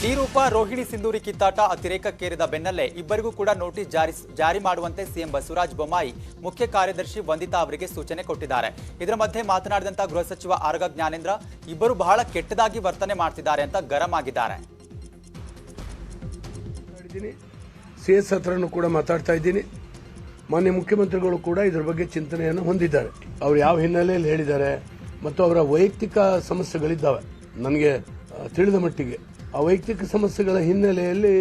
ಡಿ-ರೂಪ ರೋಹಿಣಿ ಸಿಂಧೂರಿ ಕಿತ್ತಾಟ ಅತಿರೇಕಕ್ಕೇರಿದ ಬೆನ್ನಲ್ಲೇ ಇಬ್ಬರಿಗೂ ಕೂಡ ನೋಟಿಸ್ ಜಾರಿ ಮಾಡುವಂತೆ ಸಿಎಂ ಬಸವರಾಜ ಬೊಮ್ಮಾಯಿ ಮುಖ್ಯ ಕಾರ್ಯದರ್ಶಿ ವಂದಿತಾ ಅವರಿಗೆ ಸೂಚನೆ ಕೊಟ್ಟಿದ್ದಾರೆ. ಇದರ ಮಧ್ಯೆ ಮಾತನಾಡಿದಂತ ಗೃಹ ಸಚಿವ ಆರಗ ಜ್ಞಾನೇಂದ್ರ ಇಬ್ಬರು ಬಹಳ ಕೆಟ್ಟದಾಗಿ ವರ್ತನೆ ಮಾಡ್ತಿದ್ದಾರೆ ಅಂತ ಗರಂ ಆಗಿದ್ದಾರೆ. ಸಿಎಸ್ ಹತ್ರನೂ ಕೂಡ ಮಾತಾಡ್ತಾ ಇದ್ದೀನಿ. ಮಾನ್ಯ ಮುಖ್ಯಮಂತ್ರಿಗಳು ಕೂಡ ಇದರ ಬಗ್ಗೆ ಚಿಂತನೆಯನ್ನು ಹೊಂದಿದ್ದಾರೆ. ಅವರು ಯಾವ ಹಿನ್ನೆಲೆಯಲ್ಲಿ ಹೇಳಿದ್ದಾರೆ ಮತ್ತು ಅವರ ವೈಯಕ್ತಿಕ ಸಮಸ್ಯೆಗಳಿದ್ದಾವೆ. ನನಗೆ ತಿಳಿದ ಮಟ್ಟಿಗೆ ಆ ವೈಯಕ್ತಿಕ ಸಮಸ್ಯೆಗಳ ಹಿನ್ನೆಲೆಯಲ್ಲಿ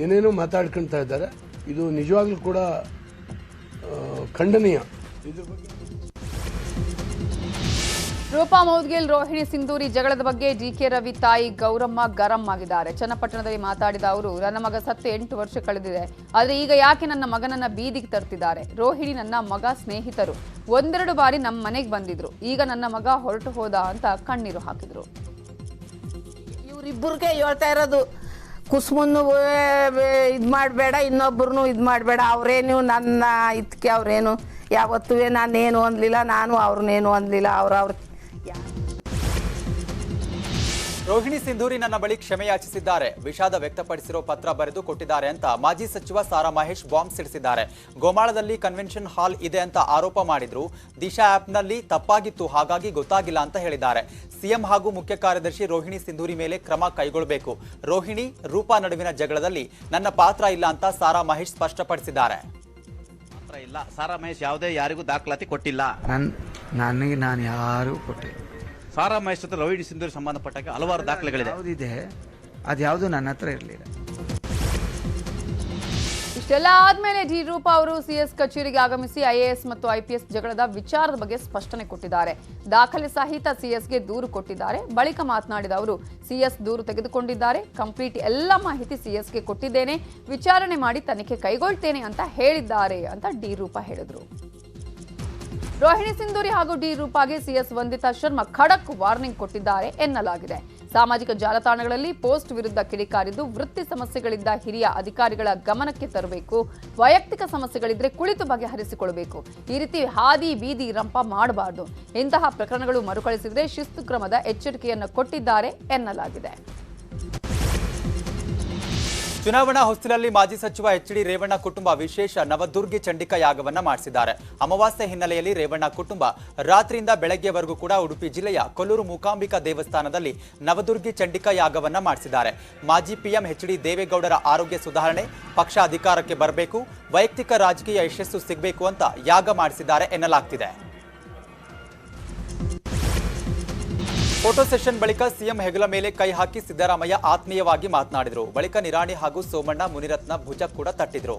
ಏನೇನೋ ಮಾತಾಡ್ಕೊಳ್ತಾ ಇದ್ದಾರೆ. ಇದು ನಿಜವಾಗ್ಲೂ ಕೂಡ ಖಂಡನೀಯ. ರೂಪಾ ಮೌದ್ಗಿಲ್ ರೋಹಿಣಿ ಸಿಂಧೂರಿ ಜಗಳದ ಬಗ್ಗೆ ಡಿಕೆ ರವಿ ತಾಯಿ ಗೌರಮ್ಮ ಗರಂ ಆಗಿದ್ದಾರೆ. ಚನ್ನಪಟ್ಟಣದಲ್ಲಿ ಮಾತಾಡಿದ ಅವರು, ನನ್ನ ಮಗ ಸತ್ತು 8 ವರ್ಷ ಕಳೆದಿದೆ, ಆದರೆ ಈಗ ಯಾಕೆ ನನ್ನ ಮಗನನ್ನ ಬೀದಿಗೆ ತರ್ತಿದ್ದಾರೆ? ರೋಹಿಣಿ ನನ್ನ ಮಗ ಸ್ನೇಹಿತರು, ಒಂದೆರಡು ಬಾರಿ ನಮ್ಮ ಮನೆಗೆ ಬಂದಿದ್ರು, ಈಗ ನನ್ನ ಮಗ ಹೊರಟು ಹೋದ ಅಂತ ಕಣ್ಣೀರು ಹಾಕಿದ್ರು. ಇವರಿಬ್ಬರಿಗೆ ಹೇಳ್ತಾ ಇರೋದು, ಕುಸುಮನ್ನು ಇದು ಮಾಡಬೇಡ, ಇನ್ನೊಬ್ಬರನ್ನು ಇದು ಮಾಡಬೇಡ. ಅವರೇನು ನನ್ನ ಇದಕ್ಕೆ ಅವರೇನು ಯಾವತ್ತೂ ನಾನೇನು ಅನ್ಲಿಲ್ಲ, ನಾನು ಅವ್ರನ್ನೇನು ಅನ್ಲಿಲ್ಲ. ಅವ್ರ ರೋಹಿಣಿ ಸಿಂಧೂರಿ ನನ್ನ ಬಳಿ ಕ್ಷಮೆ ಯಾಚಿಸಿದ್ದಾರೆ, ವಿಷಾದ ವ್ಯಕ್ತಪಡಿಸಿರೋ ಪತ್ರ ಬರೆದು ಕೊಟ್ಟಿದ್ದಾರೆ ಅಂತ ಮಾಜಿ ಸಚಿವ ಸಾರಾ ಮಹೇಶ್ ಬಾಂಬ್ ಸಿಡಿಸಿದ್ದಾರೆ. ಗೋಮಾಳದಲ್ಲಿ ಕನ್ವೆನ್ಷನ್ ಹಾಲ್ ಇದೆ ಅಂತ ಆರೋಪ ಮಾಡಿದ್ರು. ದಿಶಾ ಆಪ್ನಲ್ಲಿ ತಪ್ಪಾಗಿತ್ತು, ಹಾಗಾಗಿ ಗೊತ್ತಾಗಿಲ್ಲ ಅಂತ ಹೇಳಿದ್ದಾರೆ. ಸಿಎಂ ಹಾಗೂ ಮುಖ್ಯ ಕಾರ್ಯದರ್ಶಿ ರೋಹಿಣಿ ಸಿಂಧೂರಿ ಮೇಲೆ ಕ್ರಮ ಕೈಗೊಳ್ಳಬೇಕು. ರೋಹಿಣಿ ರೂಪಾ ನಡುವಿನ ಜಗಳದಲ್ಲಿ ನನ್ನ ಪಾತ್ರ ಇಲ್ಲ ಅಂತ ಸಾರಾ ಮಹೇಶ್ ಸ್ಪಷ್ಟಪಡಿಸಿದ್ದಾರೆ. ಇಲ್ಲ, ಸಾರಾ ಮಹೇಶ್ ಯಾವುದೇ ಯಾರಿಗೂ ದಾಖಲಾತಿ ಕೊಟ್ಟಿಲ್ಲ. ನನಗೆ ನಾನು ಯಾರು ಕೊಟ್ಟಿಲ್ಲ. ಸಾರಾ ಮಹೇಶ್ ಹತ್ರ ರೋಹಿಣಿ ಸಿಂಧೂರಿ ಸಂಬಂಧಪಟ್ಟಾಗ ಹಲವಾರು ದಾಖಲೆಗಳಿದೆ. ಯಾವುದಿದೆ ಅದ್ಯಾವುದು ನನ್ನ ಹತ್ರ ಇರಲಿಲ್ಲ. ಇಷ್ಟೆಲ್ಲ ಆದ್ಮೇಲೆ ಡಿ-ರೂಪಾ ಅವರು ಸಿಎಸ್ ಕಚೇರಿಗೆ ಆಗಮಿಸಿ ಐಎಎಸ್ ಮತ್ತು ಐಪಿಎಸ್ ಜಗಳದ ವಿಚಾರದ ಬಗ್ಗೆ ಸ್ಪಷ್ಟನೆ ಕೊಟ್ಟಿದ್ದಾರೆ. ದಾಖಲೆ ಸಹಿತ ಸಿಎಸ್ಗೆ ದೂರು ಕೊಟ್ಟಿದ್ದಾರೆ. ಬಳಿಕ ಮಾತನಾಡಿದ ಅವರು, ಸಿಎಸ್ ದೂರು ತೆಗೆದುಕೊಂಡಿದ್ದಾರೆ, ಕಂಪ್ಲೀಟ್ ಎಲ್ಲ ಮಾಹಿತಿ ಸಿಎಸ್ಗೆ ಕೊಟ್ಟಿದ್ದೇನೆ, ವಿಚಾರಣೆ ಮಾಡಿ ತನಿಖೆ ಕೈಗೊಳ್ತೇನೆ ಅಂತ ಹೇಳಿದ್ದಾರೆ ಅಂತ ಡಿ-ರೂಪಾ ಹೇಳಿದ್ರು. ರೋಹಿಣಿ ಸಿಂಧೂರಿ ಹಾಗೂ ಡಿ-ರೂಪಾಗೆ ಸಿಎಸ್ ವಂದಿತಾ ಶರ್ಮಾ ಖಡಕ್ ವಾರ್ನಿಂಗ್ ಕೊಟ್ಟಿದ್ದಾರೆ ಎನ್ನಲಾಗಿದೆ. ಸಾಮಾಜಿಕ ಜಾಲತಾಣಗಳಲ್ಲಿ ಪೋಸ್ಟ್ ವಿರುದ್ಧ ಕಿಡಿಕಾರಿದ್ದು, ವೃತ್ತಿ ಸಮಸ್ಯೆಗಳಿದ್ದ ಹಿರಿಯ ಅಧಿಕಾರಿಗಳ ಗಮನಕ್ಕೆ ತರಬೇಕು, ವೈಯಕ್ತಿಕ ಸಮಸ್ಯೆಗಳಿದ್ರೆ ಕುಳಿತು ಬಗೆಹರಿಸಿಕೊಳ್ಳಬೇಕು, ಈ ರೀತಿ ಹಾದಿ ಬೀದಿ ರಂಪ ಮಾಡಬಾರದು, ಇಂತಹ ಪ್ರಕರಣಗಳು ಮರುಕಳಿಸಿದರೆ ಶಿಸ್ತು ಕ್ರಮದ ಎಚ್ಚರಿಕೆಯನ್ನು ಕೊಟ್ಟಿದ್ದಾರೆ ಎನ್ನಲಾಗಿದೆ. ಚುನಾವಣಾ ಹೊಸ್ತಿಲಲ್ಲಿ ಮಾಜಿ ಸಚಿವ ಎಚ್.ಡಿ. ರೇವಣ್ಣ ಕುಟುಂಬ ವಿಶೇಷ ನವದುರ್ಗಿ ಚಂಡಿಕಾ ಯಾಗವನ್ನ ಮಾಡಿಸಿದ್ದಾರೆ. ಅಮಾವಾಸ್ಯೆ ಹಿನ್ನೆಲೆಯಲ್ಲಿ ರೇವಣ್ಣ ಕುಟುಂಬ ರಾತ್ರಿಯಿಂದ ಬೆಳಗ್ಗೆವರೆಗೂ ಕೂಡ ಉಡುಪಿ ಜಿಲ್ಲೆಯ ಕೊಲ್ಲೂರು ಮೂಕಾಂಬಿಕಾ ದೇವಸ್ಥಾನದಲ್ಲಿ ನವದುರ್ಗಿ ಚಂಡಿಕಾ ಯಾಗವನ್ನ ಮಾಡಿಸಿದ್ದಾರೆ. ಮಾಜಿ ಪಿಎಂ ಎಚ್.ಡಿ. ದೇವೇಗೌಡರ ಆರೋಗ್ಯ ಸುಧಾರಣೆ, ಪಕ್ಷ ಅಧಿಕಾರಕ್ಕೆ ಬರಬೇಕು, ವೈಯಕ್ತಿಕ ರಾಜಕೀಯ ಯಶಸ್ಸು ಸಿಗಬೇಕು ಅಂತ ಯಾಗ ಮಾಡಿಸಿದ್ದಾರೆ ಎನ್ನಲಾಗ್ತಿದೆ. ಫೋಟೋ ಸೆಷನ್ ಬಳಿಕ ಸಿಎಂ ಹೆಗಲ ಮೇಲೆ ಕೈ ಹಾಕಿ ಸಿದ್ದರಾಮಯ್ಯ ಆತ್ಮೀಯವಾಗಿ ಮಾತನಾಡಿದರು. ಬಳಿಕ ನಿರಾಣಿ ಹಾಗೂ ಸೋಮಣ್ಣ ಮುನಿರತ್ನ ಭುಜ ಕೂಡ ತಟ್ಟಿದ್ರು.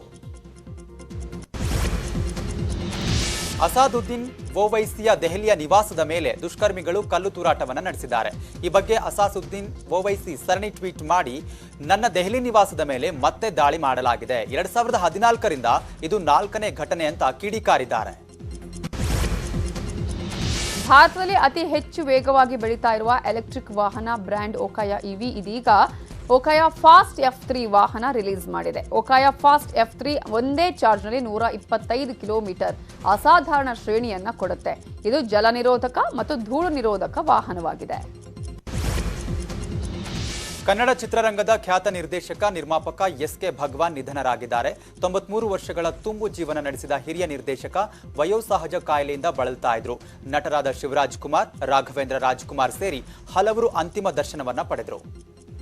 ಅಸಾದುದ್ದೀನ್ ಓವೈಸಿಯ ದೆಹಲಿಯ ನಿವಾಸದ ಮೇಲೆ ದುಷ್ಕರ್ಮಿಗಳು ಕಲ್ಲು ತೂರಾಟವನ್ನು ನಡೆಸಿದ್ದಾರೆ. ಈ ಬಗ್ಗೆ ಅಸಾದುದ್ದೀನ್ ಓವೈಸಿ ಸರಣಿ ಟ್ವೀಟ್ ಮಾಡಿ, ನನ್ನ ದೆಹಲಿ ನಿವಾಸದ ಮೇಲೆ ಮತ್ತೆ ದಾಳಿ ಮಾಡಲಾಗಿದೆ, 2014ರಿಂದ ಇದು 4ನೇ ಘಟನೆ ಅಂತ ಕಿಡಿಕಾರಿದ್ದಾರೆ. ಭಾರತದಲ್ಲಿ ಅತಿ ಹೆಚ್ಚು ವೇಗವಾಗಿ ಬೆಳೀತಾ ಇರುವ ಎಲೆಕ್ಟ್ರಿಕ್ ವಾಹನ ಬ್ರ್ಯಾಂಡ್ ಓಕಾಯಾ ಇವಿ ಇದೀಗ ಓಕಾಯಾ ಫಾಸ್ಟ್ F3 ವಾಹನ ರಿಲೀಸ್ ಮಾಡಿದೆ. ಓಕಾಯಾ ಫಾಸ್ಟ್ F3 ಒಂದೇ ಚಾರ್ಜ್ನಲ್ಲಿ 125 ಕಿಲೋಮೀಟರ್ ಅಸಾಧಾರಣ ಶ್ರೇಣಿಯನ್ನ ಕೊಡುತ್ತೆ. ಇದು ಜಲ ನಿರೋಧಕ ಮತ್ತು ಧೂಳು ನಿರೋಧಕ ವಾಹನವಾಗಿದೆ. ಕನ್ನಡ ಚಿತ್ರರಂಗದ ಖ್ಯಾತ ನಿರ್ದೇಶಕ ನಿರ್ಮಾಪಕ ಎಸ್.ಕೆ. ಭಗವಾನ್ ನಿಧನರಾಗಿದ್ದಾರೆ. 93 ವರ್ಷಗಳ ತುಂಬು ಜೀವನ ನಡೆಸಿದ ಹಿರಿಯ ನಿರ್ದೇಶಕ ವಯೋಸಹಜ ಕಾಯಿಲೆಯಿಂದ ಬಳಲ್ತಾ ಇದ್ರು. ನಟರಾದ ಶಿವರಾಜ್ ಕುಮಾರ್, ರಾಘವೇಂದ್ರ ರಾಜ್ಕುಮಾರ್ ಸೇರಿ ಹಲವರು ಅಂತಿಮ ದರ್ಶನವನ್ನ ಪಡೆದರು.